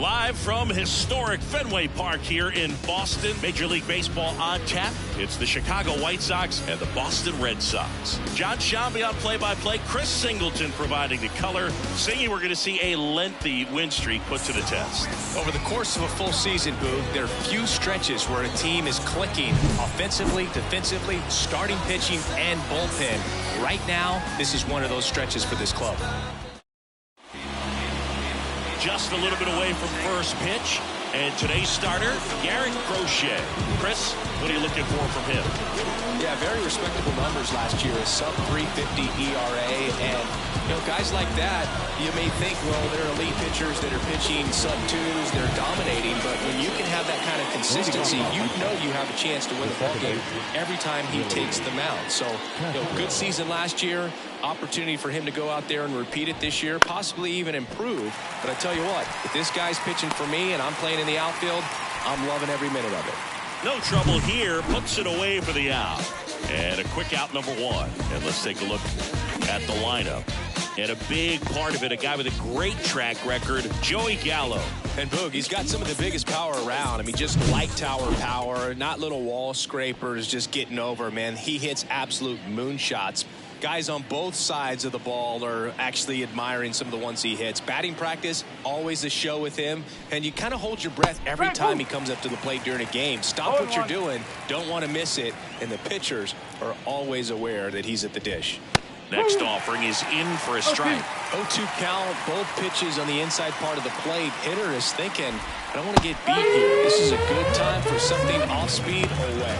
Live from historic Fenway Park here in Boston. Major League Baseball on tap. It's the Chicago White Sox and the Boston Red Sox. John Shambi on play-by-play. Chris Singleton providing the color. Singing, we're going to see a lengthy win streak put to the test. Over the course of a full season, Boog, there are few stretches where a team is clicking offensively, defensively, starting pitching, and bullpen. Right now, this is one of those stretches for this club. Just a little bit away from first pitch. And today's starter, Garrett Crochet. Chris, what are you looking for from him? Yeah, very respectable numbers last year. A sub-350 ERA. And, guys like that, you may think, well, they're elite pitchers that are pitching sub-2s. They're dominating. But when you can have that kind of consistency, you know you have a chance to win the ballgame every time he takes the mound. So, good season last year. Opportunity for him to go out there and repeat it this year, possibly even improve. But I tell you what, if this guy's pitching for me and I'm playing in the outfield, I'm loving every minute of it. No trouble here. Puts it away for the out. And a quick out, number one. And let's take a look at the lineup. And a big part of it, a guy with a great track record, Joey Gallo. And Boog, he's got some of the biggest power around. I mean, just light tower power, not little wall scrapers, just getting over, man. He hits absolute moonshots. Guys on both sides of the ball are actually admiring some of the ones he hits. Batting practice, always a show with him. And you kind of hold your breath every time he comes up to the plate during a game. Stop what you're doing. Don't want to miss it. And the pitchers are always aware that he's at the dish. Next offering is in for a strike. 0-2 count, both pitches on the inside part of the plate. Hitter is thinking, I don't want to get beat here. This is a good time for something off speed away.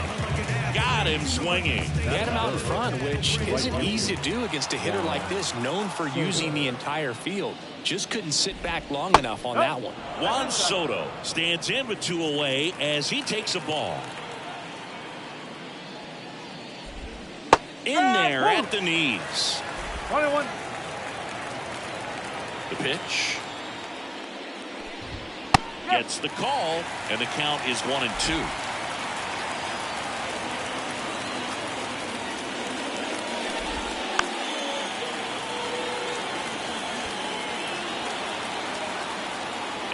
Got him swinging. He had him out in front, which isn't easy to do against a hitter like this, known for using the entire field. Just couldn't sit back long enough on that one. Juan Soto stands in with two away as he takes a ball. In there at the knees. 21. The pitch. Gets the call, and the count is 1-2.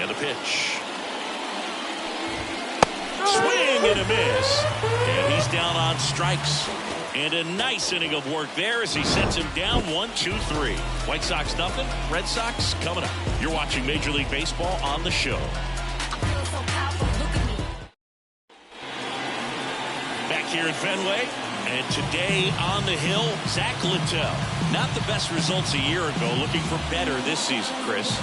And the pitch. Swing and a miss. And he's down on strikes. And a nice inning of work there as he sets him down 1-2-3. White Sox nothing. Red Sox coming up. You're watching Major League Baseball on the show. Back here in Fenway. And today on the hill, Zach Littell. Not the best results a year ago. Looking for better this season, Chris.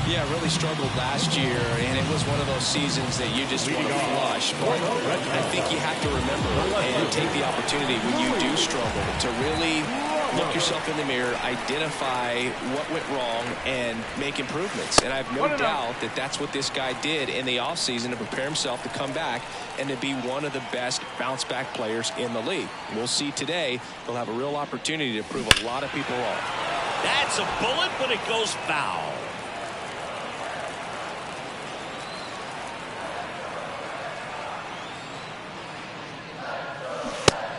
Yeah, really struggled last year, and it was one of those seasons that you just want to flush. But I think you have to remember and take the opportunity when you do struggle to really look yourself in the mirror, identify what went wrong, and make improvements. And I have no doubt that that's what this guy did in the offseason to prepare himself to come back and to be one of the best bounce-back players in the league. We'll see today. He'll have a real opportunity to prove a lot of people wrong. That's a bullet, but it goes foul.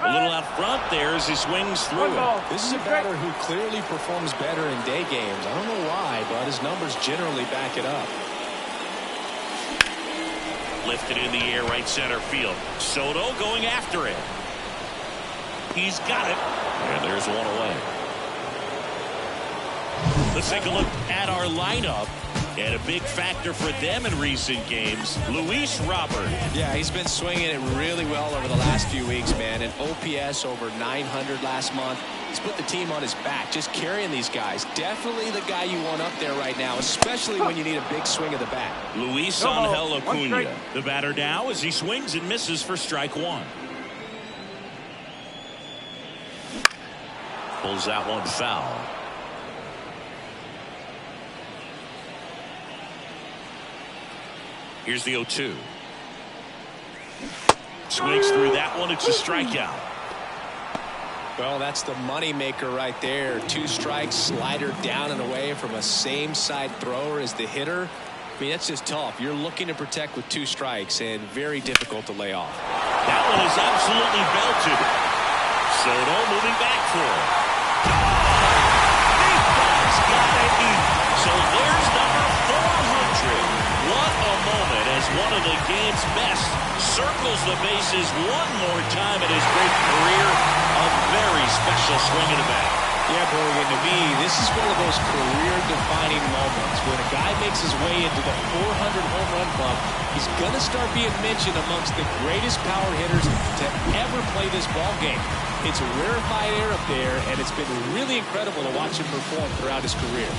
A little out front there as he swings through. This is a batter who clearly performs better in day games. I don't know why, but his numbers generally back it up. Lifted in the air, right center field. Soto going after it. He's got it. And there's one away. Let's take a look at our lineup. And a big factor for them in recent games, Luis Robert. Yeah, he's been swinging it really well over the last few weeks, man. An OPS over 900 last month. He's put the team on his back, just carrying these guys. Definitely the guy you want up there right now, especially when you need a big swing of the bat. Luis Angel Acuna, the batter now as he swings and misses for strike one. Pulls that one foul. Here's the 0-2. Swings through that one. It's a strikeout. Well, that's the money maker right there. 2 strikes, slider down and away from a same side thrower as the hitter. I mean, that's just tough. You're looking to protect with 2 strikes and very difficult to lay off. That one is absolutely belted. Soto moving back for it. Big Bob's got to eat. So there's number 400. What of the game's best. Circles the bases one more time in his great career. A very special swing of the bat. Yeah, Bergen, to me, this is one of those career-defining moments. When a guy makes his way into the 400 home run club, he's going to start being mentioned amongst the greatest power hitters to ever play this ball game. It's a rarefied air up there, and it's been really incredible to watch him perform throughout his career.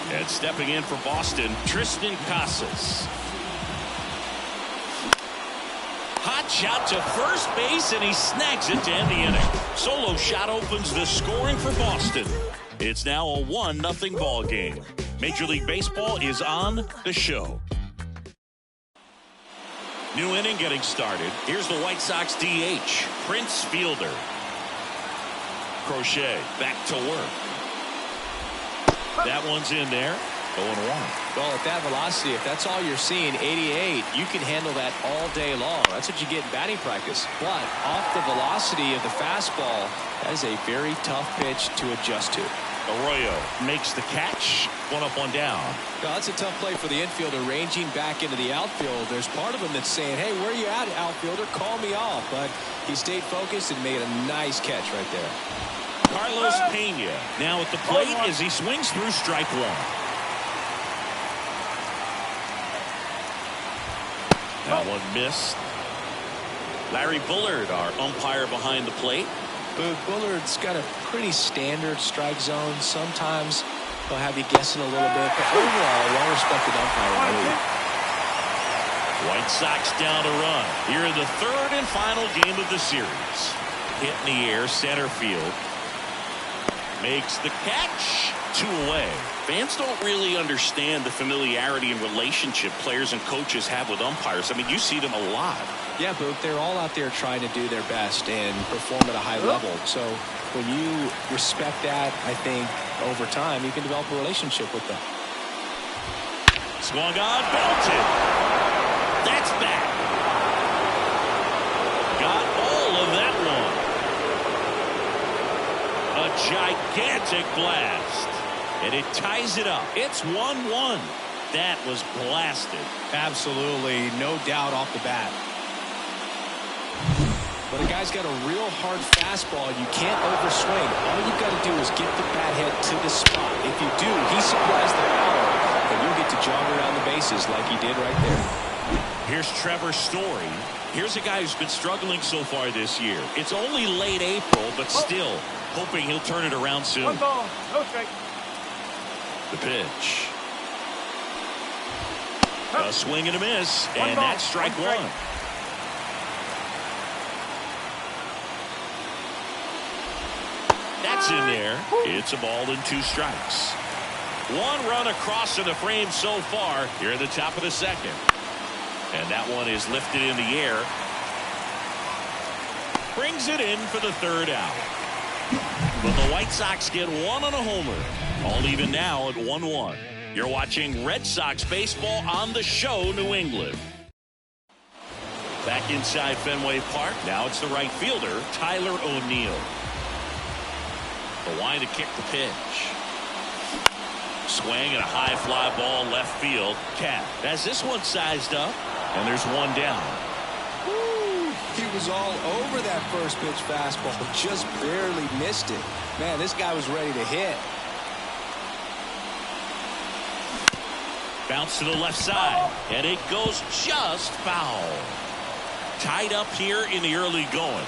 And stepping in for Boston, Tristan Casas. Hot shot to first base, and he snags it to end the inning. Solo shot opens the scoring for Boston. It's now a 1-0 ball game. Major League Baseball is on the show. New inning getting started. Here's the White Sox DH, Prince Fielder. Crochet back to work. That one's in there. 0-1. Well, at that velocity, if that's all you're seeing, 88, you can handle that all day long. That's what you get in batting practice. But off the velocity of the fastball, that is a very tough pitch to adjust to. Arroyo makes the catch. One up, one down. Well, that's a tough play for the infielder ranging back into the outfield. There's part of him that's saying, hey, where are you at, outfielder? Call me off. But he stayed focused and made a nice catch right there. Carlos Pena now at the plate as he swings through strike one. That one missed. Larry Bullard, our umpire behind the plate. Bullard's got a pretty standard strike zone. Sometimes he'll have you guessing a little bit, but overall, a well-respected umpire in the league. White Sox down a run here in the third and final game of the series. Hit in the air, center field. Makes the catch. 2 away. Fans don't really understand the familiarity and relationship players and coaches have with umpires. I mean, you see them a lot. Yeah, but they're all out there trying to do their best and perform at a high level. So when you respect that, I think over time you can develop a relationship with them. Swung on, belted. That's back. Got all of that one. A gigantic blast. And it ties it up. It's 1-1. That was blasted. Absolutely, no doubt off the bat. When a guy's got a real hard fastball, you can't overswing. All you've got to do is get the bat head to the spot. If you do, he supplies the power, and you'll get to jog around the bases like he did right there. Here's Trevor Story. Here's a guy who's been struggling so far this year. It's only late April, but still hoping he'll turn it around soon. 1 ball, no strike. The pitch. A swing and a miss, and that's strike one. That's in there. It's a ball and 2 strikes. 1 run across in the frame so far here at the top of the second. And that one is lifted in the air. Brings it in for the 3rd out. But the White Sox get 1 on a homer. All even now at 1-1. You're watching Red Sox baseball on the show, New England. Back inside Fenway Park. Now it's the right fielder, Tyler O'Neill. The line to kick the pitch. Swing and a high fly ball left field. Cap has this one sized up, and there's 1 down. Woo, he was all over that first pitch fastball, just barely missed it. Man, this guy was ready to hit. Bounce to the left side, and it goes just foul. Tied up here in the early going.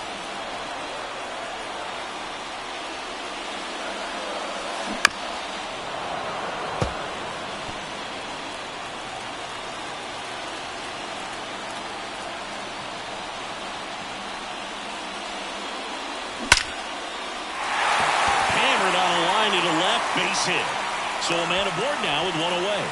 Hammered on a line to the left, base hit. So a man aboard now with 1 away.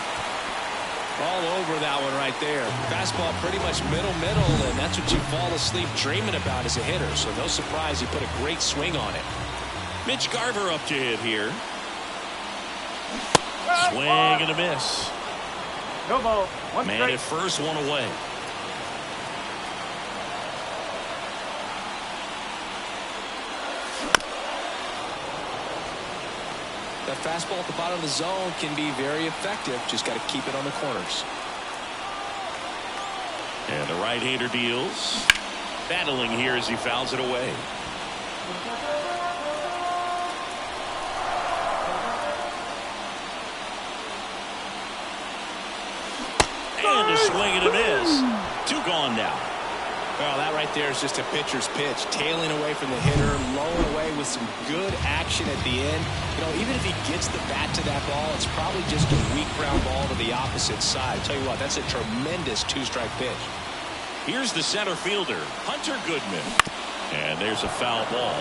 All over that one right there. Fastball pretty much middle, and that's what you fall asleep dreaming about as a hitter. So no surprise he put a great swing on it. Mitch Garver up to hit here. Swing and a miss. No ball. One Man strike. at first, one away. That fastball at the bottom of the zone can be very effective. Just got to keep it on the corners. And the right-hander deals. Battling here as he fouls it away. And a swing and a miss. Two gone now. Well, that right there is just a pitcher's pitch. Tailing away from the hitter, lowing away with some good action at the end. You know, even if he gets the bat to that ball, it's probably just a weak ground ball to the opposite side. Tell you what, that's a tremendous two-strike pitch. Here's the center fielder, Hunter Goodman. And there's a foul ball.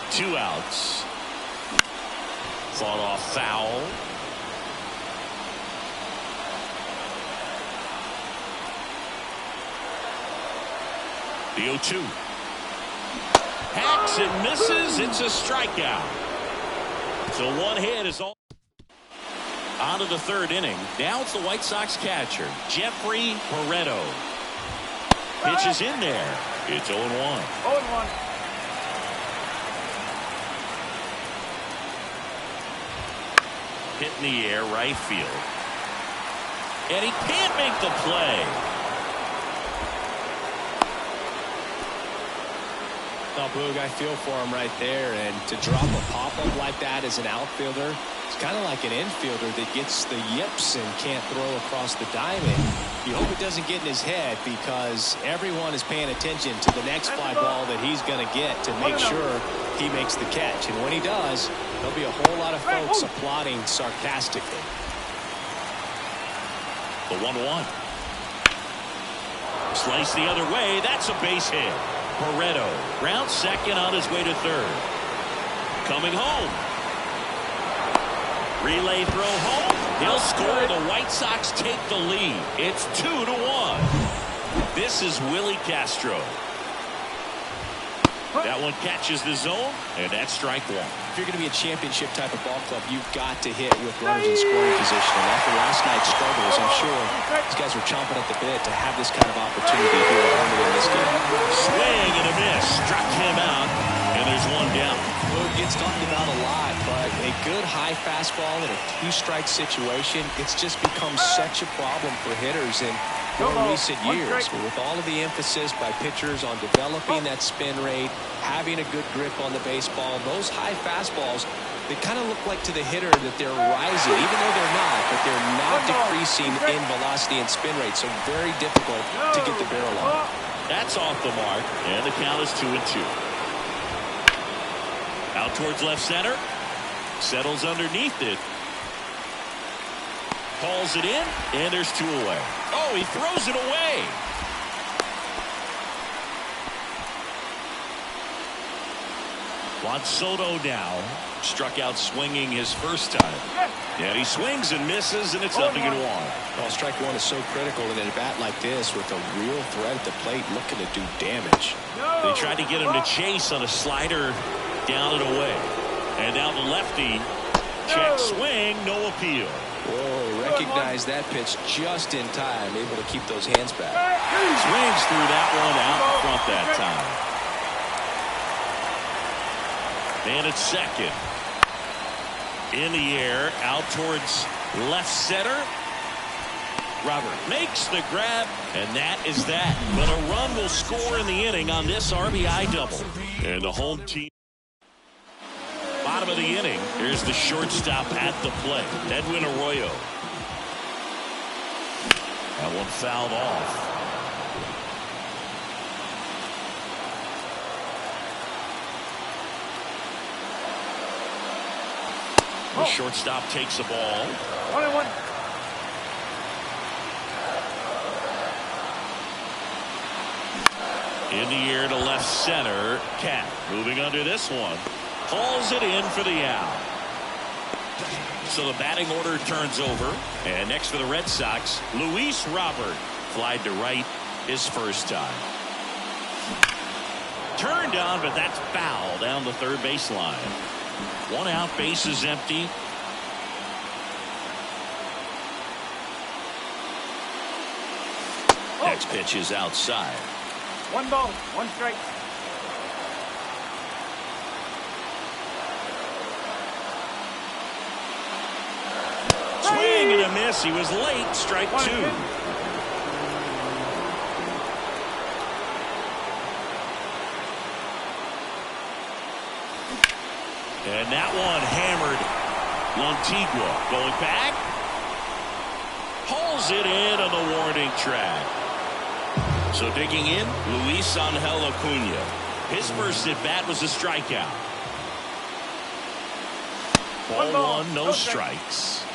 Two outs. Fought off foul. The 0-2. Hacks and misses. It's a strikeout. So one hit is all. On to the third inning. Now it's the White Sox catcher, Jeffrey Barreto. Pitch is in there. It's 0-1. 0-1. Hit in the air, right field. And he can't make the play. Oh, Boog, I feel for him right there. And to drop a pop-up like that as an outfielder, it's kind of like an infielder that gets the yips and can't throw across the diamond. You hope it doesn't get in his head because everyone is paying attention to the next fly ball that he's going to get to make sure he makes the catch. And when he does, there'll be a whole lot of folks applauding sarcastically. The 1-1. Slice the other way. That's a base hit. Barreto rounds second on his way to third. Coming home. Relay throw home. He'll score. The White Sox take the lead. It's 2-1. This is Willie Castro. That one catches the zone, and that's strike one. If you're going to be a championship type of ball club, you've got to hit with runners in scoring position. And after last night's struggles, I'm sure these guys are chomping at the bit to have this kind of opportunity here early in this game. Swing and a miss. Struck him out, and there's one down. Well, it gets talked about a lot, but a good high fastball in a two-strike situation, it's just become such a problem for hitters in recent years. With all of the emphasis by pitchers on developing that spin rate, having a good grip on the baseball, those high fastballs, they kind of look like to the hitter that they're rising, even though they're not, but they're not decreasing in velocity and spin rate, so very difficult to get the barrel on. That's off the mark, and the count is 2-2. Out towards left center. Settles underneath it. Calls it in, and there's two away. Oh, he throws it away. Juan Soto now struck out swinging his first time. And he swings and misses, and it's 0-1. Well, strike one is so critical in a bat like this with a real threat at the plate looking to do damage. They tried to get him to chase on a slider down and away. And now the lefty. Check swing, no appeal. Whoa, recognize that pitch just in time, able to keep those hands back. Swings through that one out in front that time. And it's second. In the air, out towards left center. Robert makes the grab, and that is that. But a run will score in the inning on this RBI double. And the home team. Bottom of the inning. Here's the shortstop at the plate, Edwin Arroyo. That one fouled off. The shortstop takes the ball. 1-1. In the air to left center. Cat moving under this one. Hauls it in for the out. So the batting order turns over. And next for the Red Sox, Luis Robert. Flied to right his first time. Turned on, but that's foul down the third baseline. One out, base is empty. Next pitch is outside. 1 ball, 1 strike. Swing and a miss. He was late. Strike 2. And that one hammered. Lantigua going back. Hauls it in on the warning track. So digging in, Luis Angel Acuna. His first at bat was a strikeout. Ball 1, no strikes.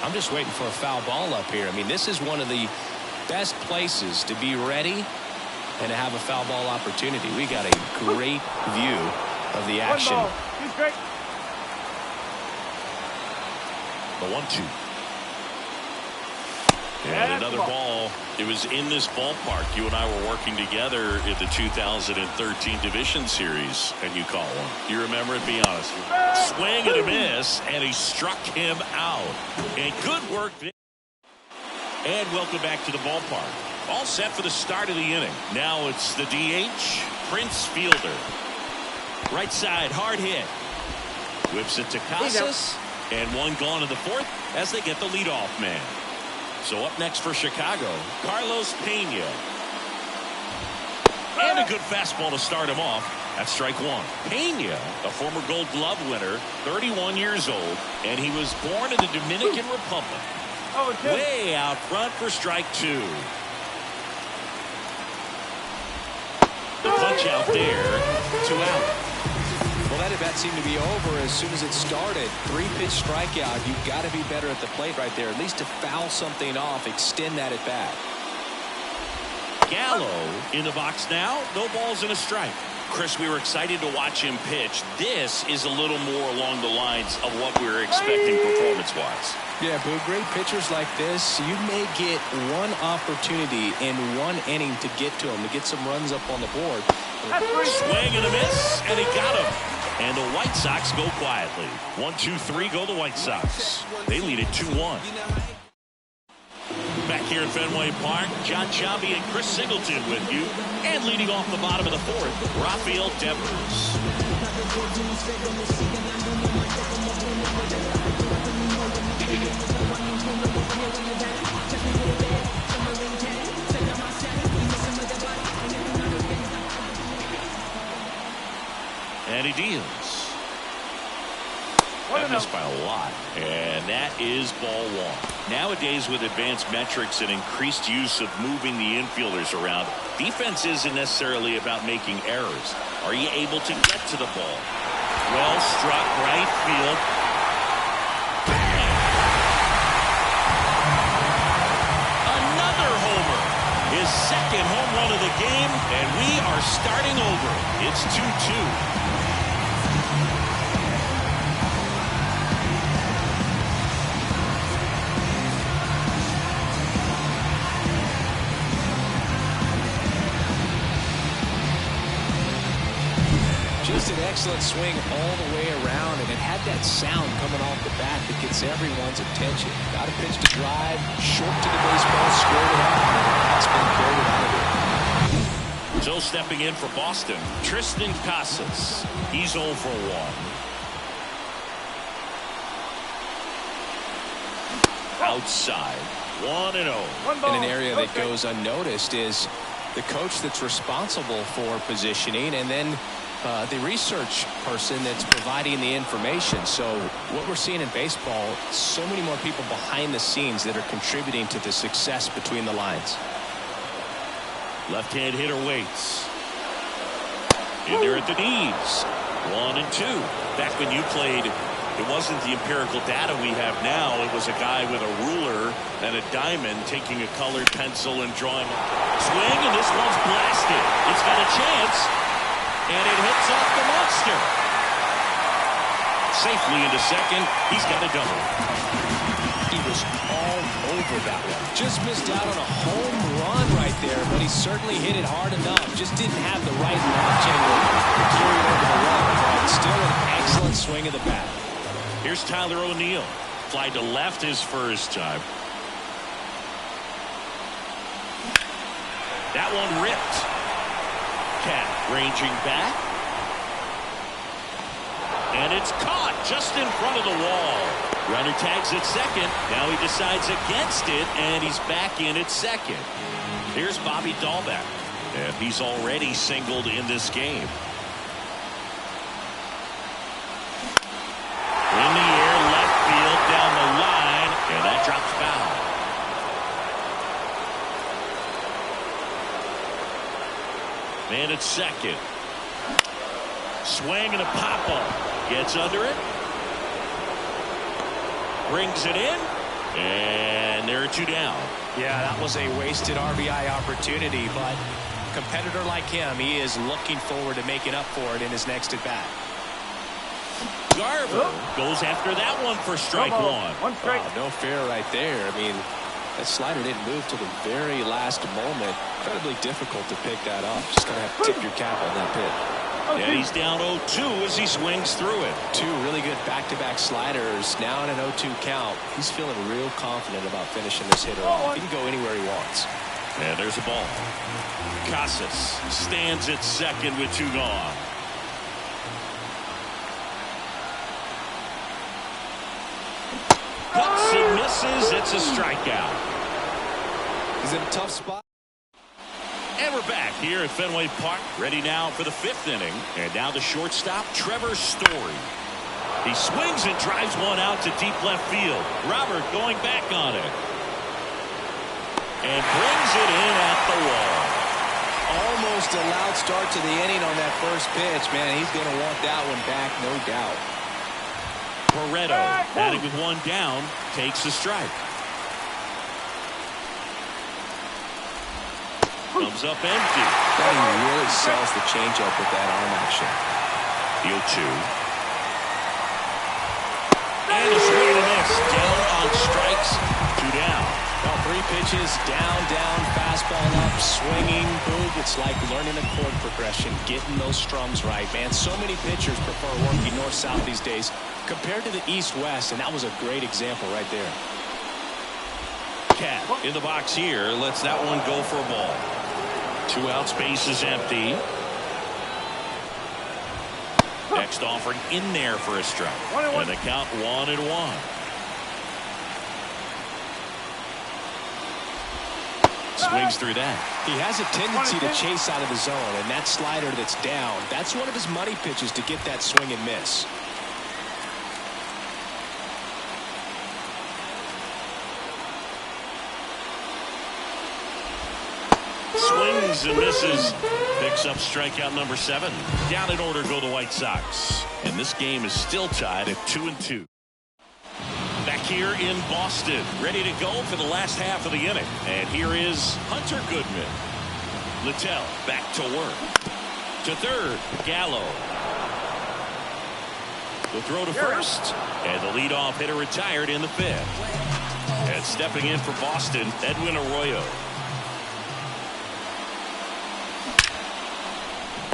I'm just waiting for a foul ball up here. I mean, this is one of the best places to be ready and to have a foul ball opportunity. We got a great view of the action. 1 ball, 2 strikes. The 1-2. And another ball. It was in this ballpark. You and I were working together in the 2013 Division Series, and you caught one. You remember it? Be honest. Swing and a miss, and he struck him out. And good work. And welcome back to the ballpark. All set for the start of the inning. Now it's the DH, Prince Fielder. Right side, hard hit. Whips it to Casas. And one gone in the fourth as they get the leadoff man. So up next for Chicago, Carlos Pena. And a good fastball to start him off. That's strike 1. Pena, a former Gold Glove winner, 31 years old, and he was born in the Dominican Republic. Way out front for strike 2. The punch out there, 2 out. Well, that at bat seemed to be over as soon as it started. 3-pitch strikeout. You've got to be better at the plate right there, at least to foul something off, extend that at bat. Gallo in the box now. No balls and a strike. Chris, we were excited to watch him pitch. This is a little more along the lines of what we were expecting performance-wise. Yeah, Boo, great pitchers like this, you may get one opportunity in one inning to get to him, to get some runs up on the board. Swing and a miss, and he got him. And the White Sox go quietly. 1-2-3 go the White Sox. They lead it 2-1. Back here at Fenway Park, John Sciambi and Chris Singleton with you. And leading off the bottom of the fourth, Rafael Devers. And he deals. That missed by a lot. And that is ball 1. Nowadays, with advanced metrics and increased use of moving the infielders around, defense isn't necessarily about making errors. Are you able to get to the ball? Well struck, right field. Another homer. His second home run of the game, and we are starting over. It's 2-2. Just an excellent swing all the way around, and it had that sound coming off the bat that gets everyone's attention. Got a pitch to drive, short to the baseball, squared it up, and that's been carried out of it. So stepping in for Boston, Tristan Casas. He's 0 for 1. Outside, 1-0. In an area that goes unnoticed is the coach that's responsible for positioning, and then the research person that's providing the information. So what we're seeing in baseball, so many more people behind the scenes that are contributing to the success between the lines. Left-hand hitter waits. In there at the knees. 1-2. Back when you played It wasn't the empirical data we have now. It was a guy with a ruler and a diamond taking a colored pencil and drawing a swing, and this one's blasted. It's got a chance, and it hits off the monster. Safely into second. He's got a double. He was all over that one. Just missed out on a home run right there, but he certainly hit it hard enough. Just didn't have the right launch angle to carry it over the wall, but still an excellent swing of the bat. Here's Tyler O'Neill. Fly to left his first time. That one ripped. Cat ranging back. And it's caught just in front of the wall. Runner tags at second. Now he decides against it, and he's back in at second. Here's Bobby Dahlbeck. And he's already singled in this game. In the air, left field, down the line, and that drops foul. Man at second. Swing and a pop-up. Gets under it. Brings it in. And there are two down. Yeah, that was a wasted RBI opportunity, but a competitor like him, he is looking forward to making up for it in his next at-bat. Garver goes after that one for strike one. One strike. No fair right there. I mean, that slider didn't move till the very last moment. Incredibly difficult to pick that up. Just going to have to tip your cap on that pitch. And he's down 0-2 as he swings through it. Two really good back-to-back sliders. Now in an 0-2 count. He's feeling real confident about finishing this hitter off. He can go anywhere he wants. And there's a ball. Casas stands at second with two gone. Cuts and misses. It's a strikeout. He's in a tough spot. And we're back here at Fenway Park, ready now for the fifth inning. And now the shortstop, Trevor Story. He swings and drives one out to deep left field. Robert going back on it. And brings it in at the wall. Almost a loud start to the inning on that first pitch. Man, he's going to want that one back, no doubt. Barreto, batting with one down, takes the strike. Comes up empty. He really sells the changeup with that arm action. The 0-2. And a swing and a miss. Down on strikes. Two down. Well, three pitches, down, fastball up, swinging, boog. It's like learning a chord progression, getting those strums right, man. So many pitchers prefer working north-south these days compared to the east-west, and that was a great example right there. Cat in the box here. Lets that one go for a ball. 2 outs, base is empty. Next offering in there for a strike. And the count 1-1. Swings through that. He has a tendency to chase out of the zone, and that slider that's down, that's one of his money pitches to get that swing and miss. Swings and misses. Picks up strikeout number 7. Down in order go the White Sox. And this game is still tied at 2-2. Back here in Boston, ready to go for the last half of the inning. And here is Hunter Goodman. Littell back to work. To third, Gallo. The throw to first. And the leadoff hitter retired in the 5th. And stepping in for Boston, Edwin Arroyo.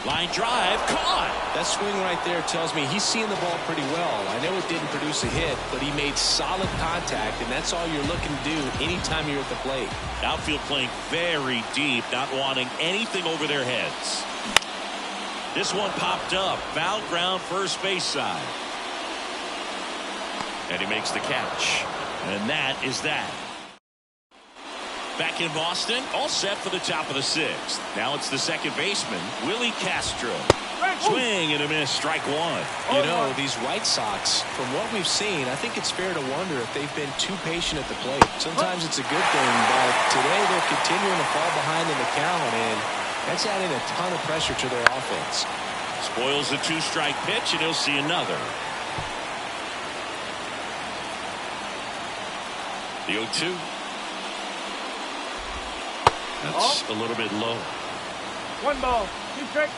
Line drive, caught. That swing right there tells me he's seeing the ball pretty well. I know it didn't produce a hit, but he made solid contact, and that's all you're looking to do anytime you're at the plate. Outfield playing very deep, not wanting anything over their heads. This one popped up, foul ground first base side. And he makes the catch. And that is that. Back in Boston, all set for the top of the 6th. Now it's the second baseman, Willie Castro. Swing and a miss, strike one. You know, these White Sox, from what we've seen, I think it's fair to wonder if they've been too patient at the plate. Sometimes it's a good thing, but today they're continuing to fall behind in the count, and that's adding a ton of pressure to their offense. Spoils the 2-strike pitch, and he'll see another. The 0-2. That's a little bit low. 1 ball, 2 strikes.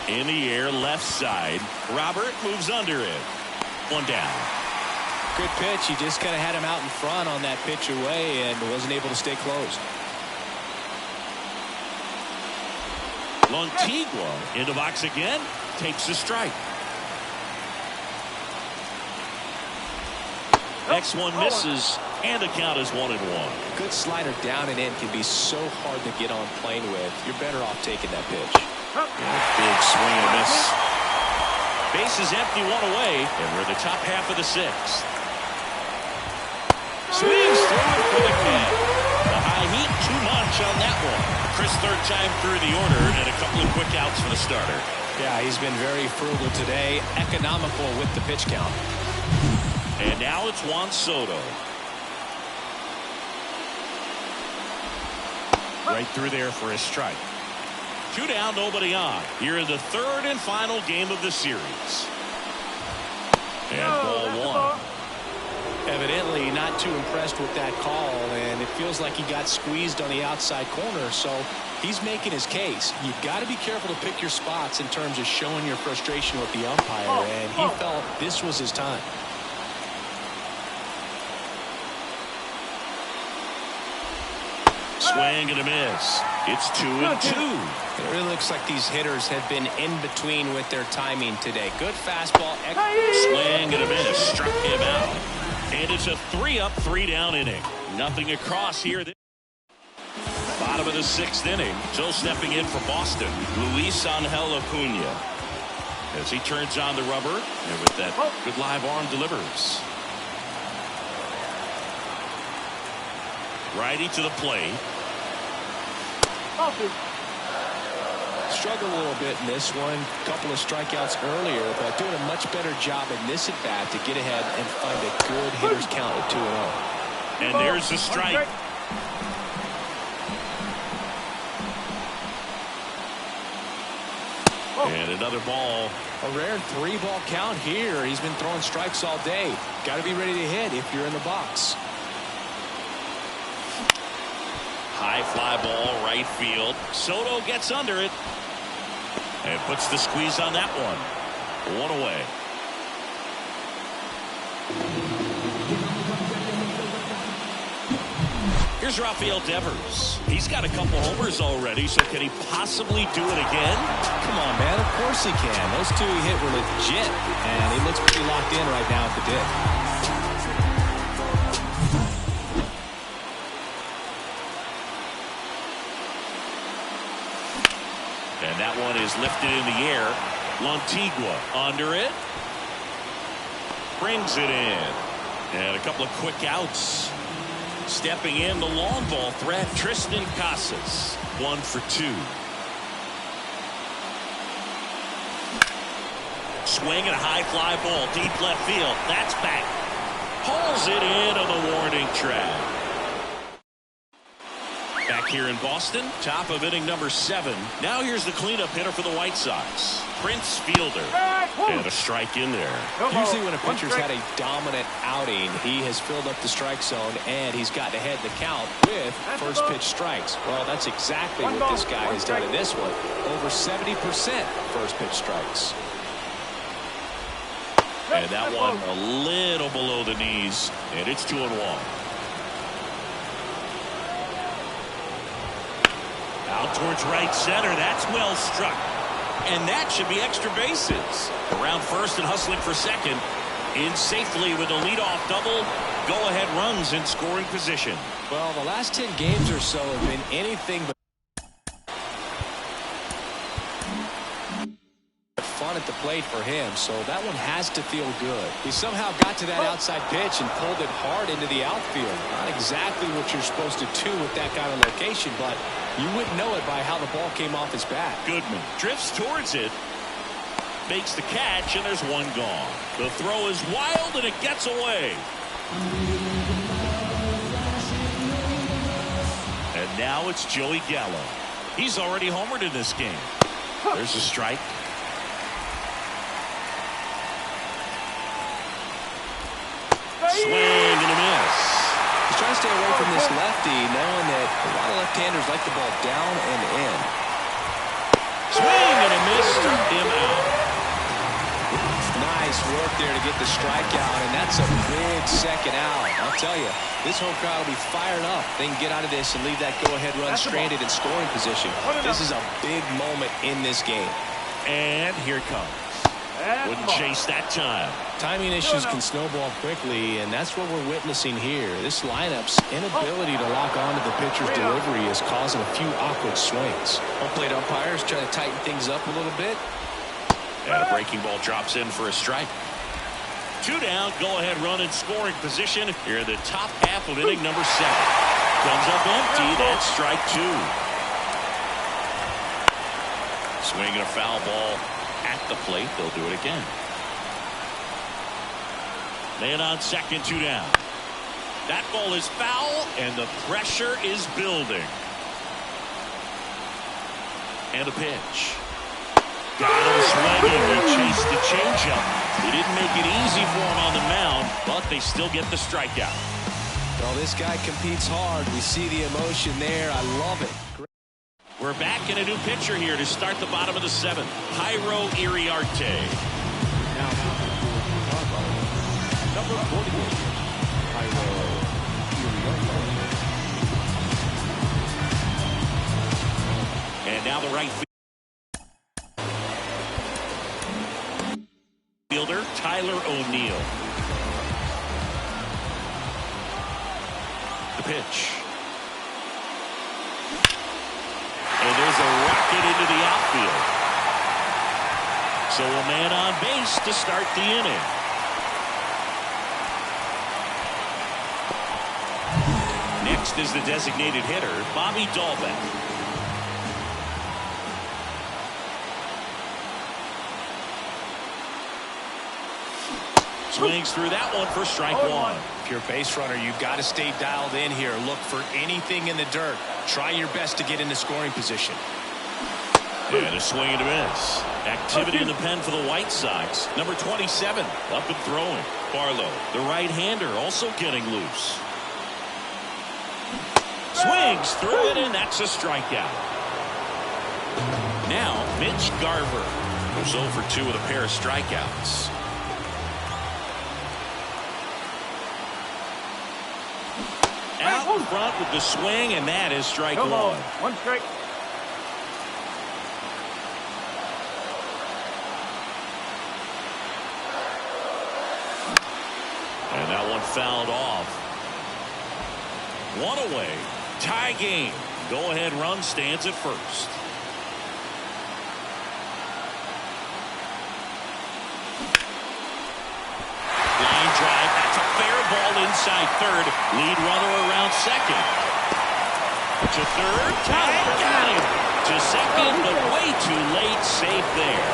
In the air, left side. Robert moves under it. 1 down. Good pitch. He just kind of had him out in front on that pitch away and wasn't able to stay close. Lontigua in the box again. Takes a strike. Next one misses, and the count is 1-1. Good slider down and in can be so hard to get on plane with. You're better off taking that pitch. Big swing and a miss. Base is empty, 1 away, and we're in the top half of the 6th. Swings through it for the catch. The high heat, too much on that one. Chris, 3rd time through the order, and a couple of quick outs for the starter. Yeah, he's been very frugal today, economical with the pitch count. And now it's Juan Soto. Right through there for a strike. 2 down, nobody on. Here in the 3rd and final game of the series. And ball 1. Evidently not too impressed with that call, and it feels like he got squeezed on the outside corner, so he's making his case. You've got to be careful to pick your spots in terms of showing your frustration with the umpire, and he felt this was his time. Swing and a miss. It's 2-2. It really looks like these hitters have been in between with their timing today. Good fastball. Swing and a miss. Struck him out. And it's a 3-up, 3-down inning. Nothing across here. Bottom of the 6th inning. Still stepping in for Boston. Luis Angel Acuna. As he turns on the rubber. And with that good live arm delivers. Righty to the plate. Struggled a little bit in this one. Couple of strikeouts earlier, but doing a much better job in this at bat to get ahead and find a good hitter's count at 2-0. And there's the strike. And another ball. A rare 3-ball count here. He's been throwing strikes all day. Got to be ready to hit if you're in the box. High fly ball, right field. Soto gets under it. And puts the squeeze on that one. 1 away. Here's Rafael Devers. He's got a couple homers already, so can he possibly do it again? Come on, man. Of course he can. Those 2 he hit were legit, and he looks pretty locked in right now at the dip. And that one is lifted in the air. Lontigua under it. Brings it in. And a couple of quick outs. Stepping in the long ball threat, Tristan Casas. 1 for 2. Swing and a high fly ball. Deep left field. That's back. Hauls it in on the warning track. Back here in Boston, top of inning number 7. Now here's the cleanup hitter for the White Sox, Prince Fielder. And a strike in there. Usually when a pitcher's had a dominant outing, he has filled up the strike zone and he's gotten ahead in the count with first pitch strikes. Well, that's exactly what this guy has done in this one. Over 70% first pitch strikes. And that one a little below the knees, and it's 2-1. Out towards right center. That's well struck. And that should be extra bases. Around first and hustling for second. In safely with a leadoff double. Go-ahead runs in scoring position. Well, the last 10 games or so have been anything but fun at the plate for him, so that one has to feel good. He somehow got to that outside pitch and pulled it hard into the outfield. Not exactly what you're supposed to do with that kind of location, but you wouldn't know it by how the ball came off his bat. Goodman drifts towards it, makes the catch, and there's one gone. The throw is wild, and it gets away. And now it's Joey Gallo. He's already homered in this game. There's a strike. this lefty, knowing that a lot of left-handers like the ball down and in. Swing and a miss, struck him out. Nice work there to get the strikeout, and that's a big second out. I'll tell you, this home crowd will be fired up. They can get out of this and leave that go-ahead run stranded in scoring position. This is a big moment in this game. And here it comes. Wouldn't chase that time. Timing issues can snowball quickly, and that's what we're witnessing here. This lineup's inability to lock onto the pitcher's delivery is causing a few awkward swings. Home plate umpires try to tighten things up a little bit. And a breaking ball drops in for a strike. 2 down, go-ahead run in scoring position here in the top half of inning number 7. Comes up empty, that's strike 2. Swinging a foul ball at the plate, they'll do it again. Man on second, 2 down. That ball is foul, and the pressure is building. And a pitch. Got him swinging. He chased the changeup. He didn't make it easy for him on the mound, but they still get the strikeout. Well, this guy competes hard. We see the emotion there. I love it. We're back in a new pitcher here to start the bottom of the 7th. Jairo Iriarte. Now, number 48, Jairo Iriarte. And now the right fielder, Tyler O'Neill. The pitch. And there's a rocket into the outfield. So a man on base to start the inning. Next is the designated hitter, Bobby Dahlbeck. Swings through that one for strike 1. If you're a base runner, you've got to stay dialed in here. Look for anything in the dirt. Try your best to get into scoring position. And a swing and a miss. Activity in the pen for the White Sox. Number 27 up and throwing. Barlow, the right-hander, also getting loose. Swings through it, and that's a strikeout. Now Mitch Garver goes 0 for 2 with a pair of strikeouts. Out in front with the swing, and that is strike 1. 1 strike. And that one fouled off. 1 away. Tie game. Go-ahead run stands at first. Line drive. That's a fair ball inside third. Lead runner around second. To third. Got him. To second, but way too late. Safe there.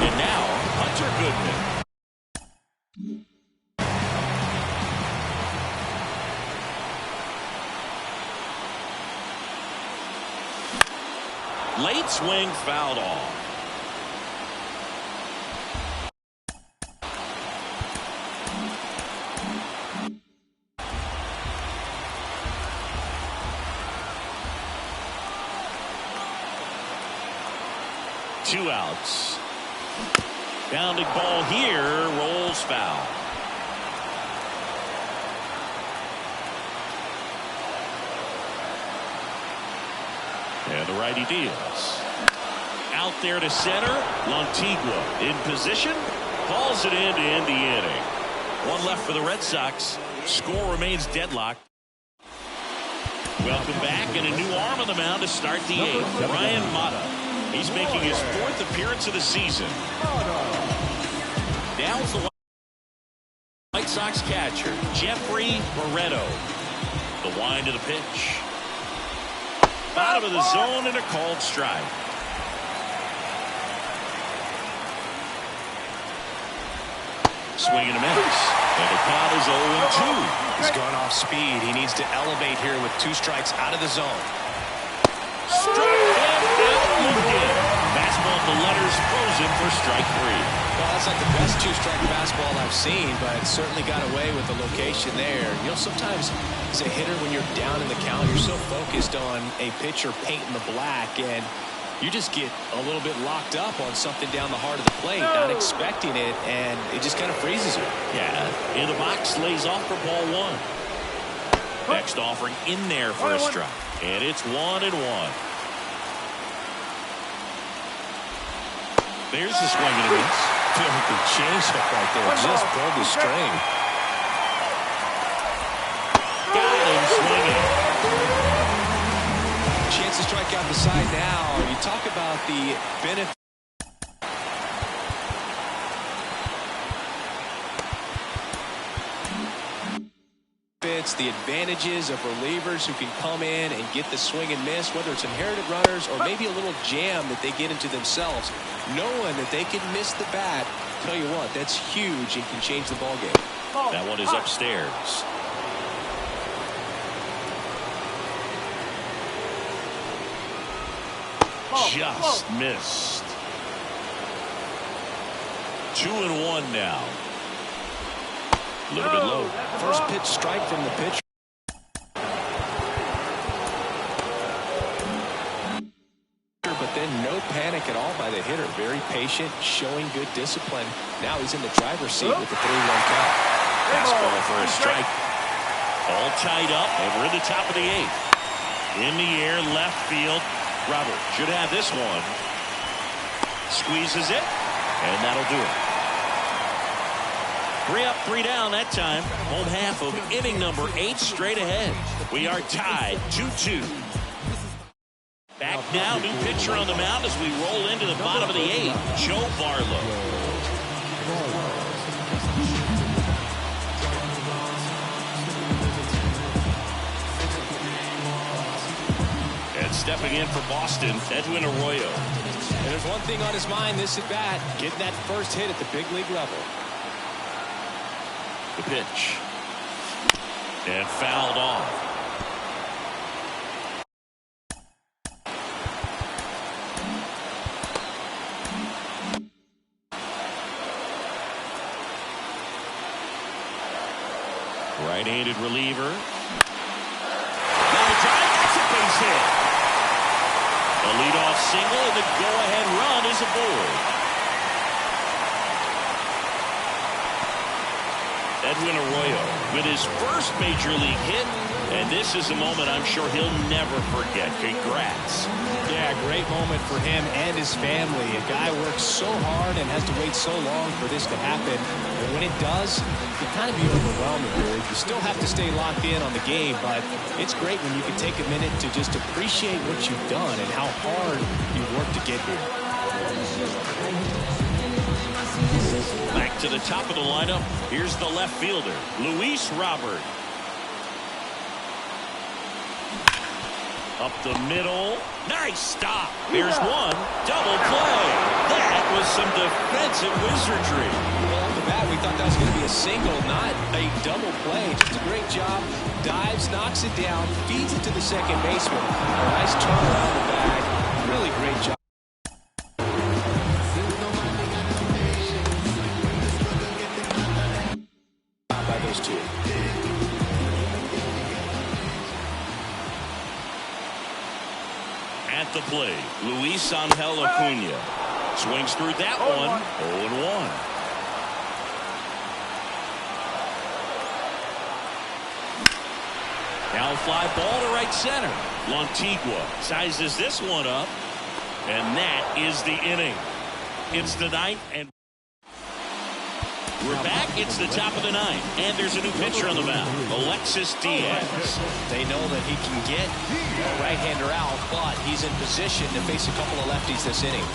And now Hunter Goodman. Late swing fouled off. Two outs. Bounding ball here, rolls foul. And the righty deals. Out there to center. Lantigua in position. Calls it in to end the inning. 1 left for the Red Sox. Score remains deadlocked. Welcome back, and a new arm on the mound to start the 8th. Ryan Mata. He's making his 4th appearance of the season. Down's the White Sox catcher, Jeffrey Barreto. The wind of the pitch. Bottom of the zone and a called strike. Swing and a miss. And the count is 0-2. He's gone off speed. He needs to elevate here with 2 strikes out of the zone. Struck him out looking. Fastball out the letters frozen for strike 3. Well, that's not the best two-strike fastball I've seen, but it certainly got away with the location there. You know, sometimes as a hitter, when you're down in the count, you're so focused on a pitcher painting the black, and you just get a little bit locked up on something down the heart of the plate, not expecting it, and it just kind of freezes you. Yeah, in the box, lays off for ball 1. Next offering in there for a strike, and it's 1-1. There's the swing and a miss. Feeling the changeup right there, just pulled the string. Got him swinging. Chance to strike out the side now. You talk about the benefit. The advantages of relievers who can come in and get the swing and miss, whether it's inherited runners or maybe a little jam that they get into themselves, knowing that they can miss the bat. Tell you what, that's huge and can change the ball game. That one is upstairs. Just missed. 2-1 now. A little bit low. First pitch strike from the pitcher. But then no panic at all by the hitter. Very patient, showing good discipline. Now he's in the driver's seat with the 3-1 count. Fastball for a strike. All tied up, and we're in the top of the 8th. In the air, left field. Robert should have this one. Squeezes it, and that'll do it. 3 up, 3 down that time. Home half of inning number 8 straight ahead. We are tied 2-2. Back now, new pitcher on the mound as we roll into the bottom of the 8th, Joe Barlow. And stepping in for Boston, Edwin Arroyo. And there's one thing on his mind this at bat, getting that first hit at the big league level. The pitch. And fouled off. Right-handed reliever. Line drive, that's a base hit. A leadoff single, and the go-ahead run is aboard. Edwin Arroyo with his first major league hit, and this is a moment I'm sure he'll never forget. Congrats. Yeah, great moment for him and his family. A guy works so hard and has to wait so long for this to happen. And when it does, it can kind of be overwhelming. You still have to stay locked in on the game, but it's great when you can take a minute to just appreciate what you've done and how hard you worked to get here. Back to the top of the lineup. Here's the left fielder, Luis Robert. Up the middle. Nice stop. There's one. Double play. That was some defensive wizardry. Well, off the bat, we thought that was going to be a single, not a double play. Just a great job. Dives, knocks it down, feeds it to the second baseman. A nice turn around the bag. Really great job. By those two. At the plate, Luis Angel Acuna. Swings through that one. 0-1. Now fly ball to right center. Lantigua sizes this one up. And that is the inning. It's the 9th, and we're back. It's the top of the 9th, and there's a new pitcher on the mound, Alexis Diaz. They know that he can get a right-hander out, but he's in position to face a couple of lefties this inning.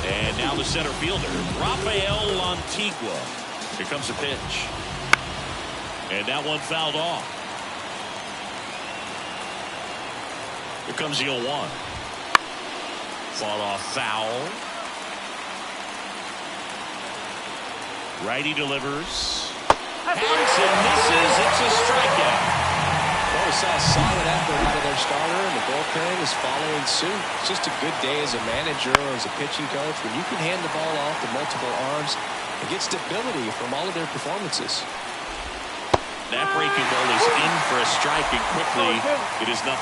And now the center fielder, Rafael Lantigua. Here comes a pitch. And that one fouled off. Here comes the 0-1. Fought off foul. Righty delivers. Hangs and misses. It's a strikeout. Well, we saw a solid effort out of their starter, and the bullpen is following suit. It's just a good day as a manager or as a pitching coach when you can hand the ball off to multiple arms and get stability from all of their performances. That breaking ball is in for a strike, and quickly it is 0-2.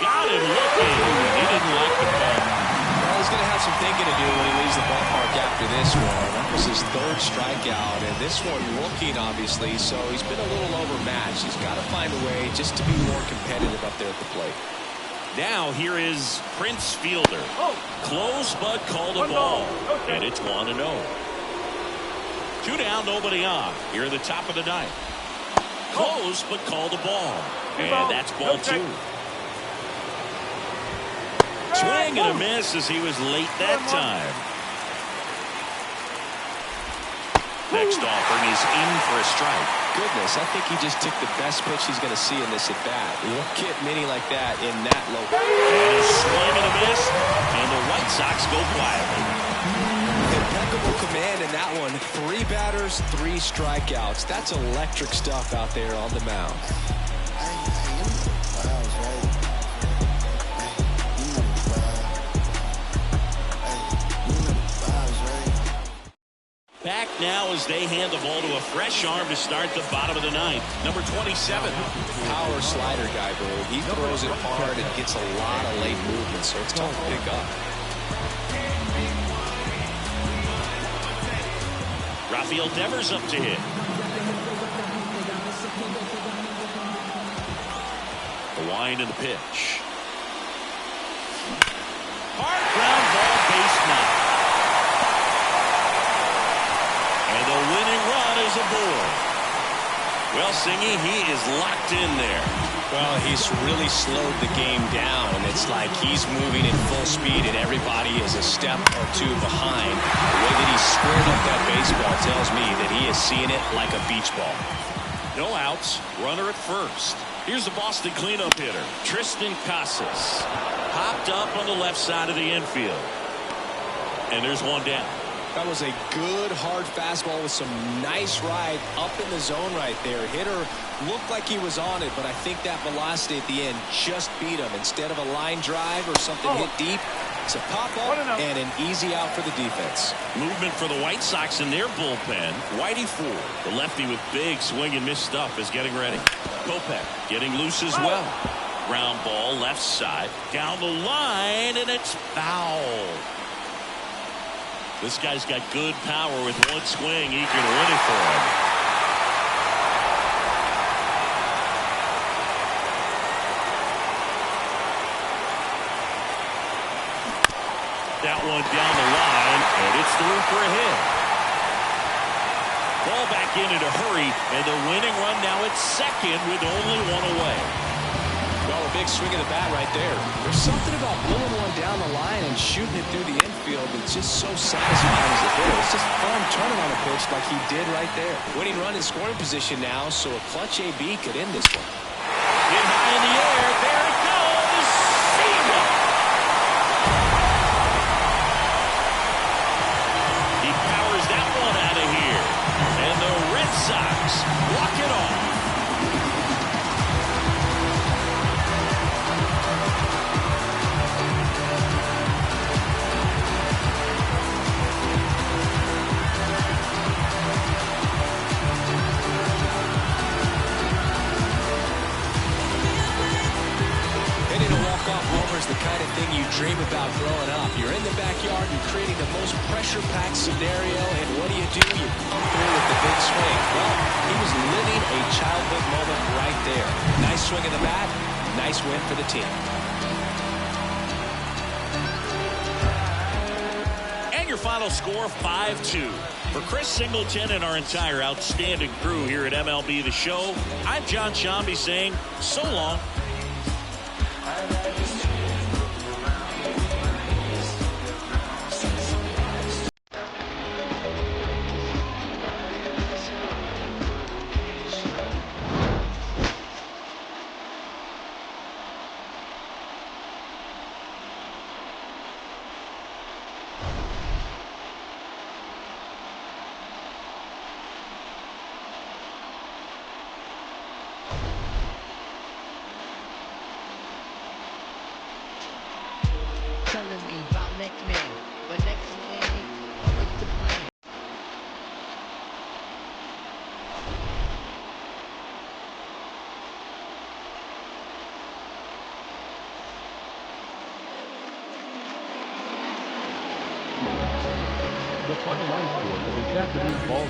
Got him looking. He didn't like the ball. Well, he's going to have some thinking to do when he leaves the ballpark after this one. That was his third strikeout, and this one looking, obviously, so he's been a little overmatched. He's got to find a way just to be more competitive up there at the plate. Now here is Prince Fielder. Close, but called a ball. And it's 1-0. 2 down, nobody on. Here in the top of the ninth. Close, but called a ball. And that's ball 2. Swing and a miss as he was late that time. Next offering is in for a strike. Goodness, I think he just took the best pitch he's going to see in this at bat. You won't get many like that in that low. And a swing and a miss, and the White Sox go quietly. Impeccable command in that one. 3 batters, 3 strikeouts. That's electric stuff out there on the mound. Back now as they hand the ball to a fresh arm to start the bottom of the ninth. Number 27. Power slider guy, bro. He throws it hard and gets a lot of late movement, so it's tough to pick up. Rafael Devers up to hit. The wind and the pitch. Hard ground ball, base knock. And the winning run is aboard. Well, Singy, he is locked in there. Well, he's really slowed the game down. It's like he's moving at full speed and everybody is a step or 2 behind. The way that he squared up that baseball tells me that he is seeing it like a beach ball. No outs, runner at first. Here's the Boston cleanup hitter, Tristan Casas. Popped up on the left side of the infield. And there's 1 down. That was a good hard fastball with some nice ride up in the zone right there. Hitter looked like he was on it, but I think that velocity at the end just beat him. Instead of a line drive or something hit deep, it's a pop up and an easy out for the defense. Movement for the White Sox in their bullpen. Whitey Ford, the lefty with big swing and miss stuff, is getting ready. Kopech getting loose as well. Ground ball left side down the line, and it's foul. This guy's got good power. With 1 swing, he can win it for him. That one down the line, and it's through for a hit. Ball back in a hurry, and the winning run now at second with only 1 away. Well, a big swing of the bat right there. There's something about blowing one down the line and shooting it through the infield that's just so satisfying as a hitter. It's just fun turning on a pitch like he did right there. Winning run in scoring position now, so a clutch AB could end this one. Hit high in the air. There it goes. Single. He powers that one out of here. And the Red Sox walk it off. The kind of thing you dream about growing up. You're in the backyard, you're creating the most pressure-packed scenario, and what do? You come through with the big swing. Well, he was living a childhood moment right there. Nice swing of the bat, nice win for the team. And your final score, 5-2. For Chris Singleton and our entire outstanding crew here at MLB The Show, I'm John Shambi saying so long. The final line score for this afternoon's ball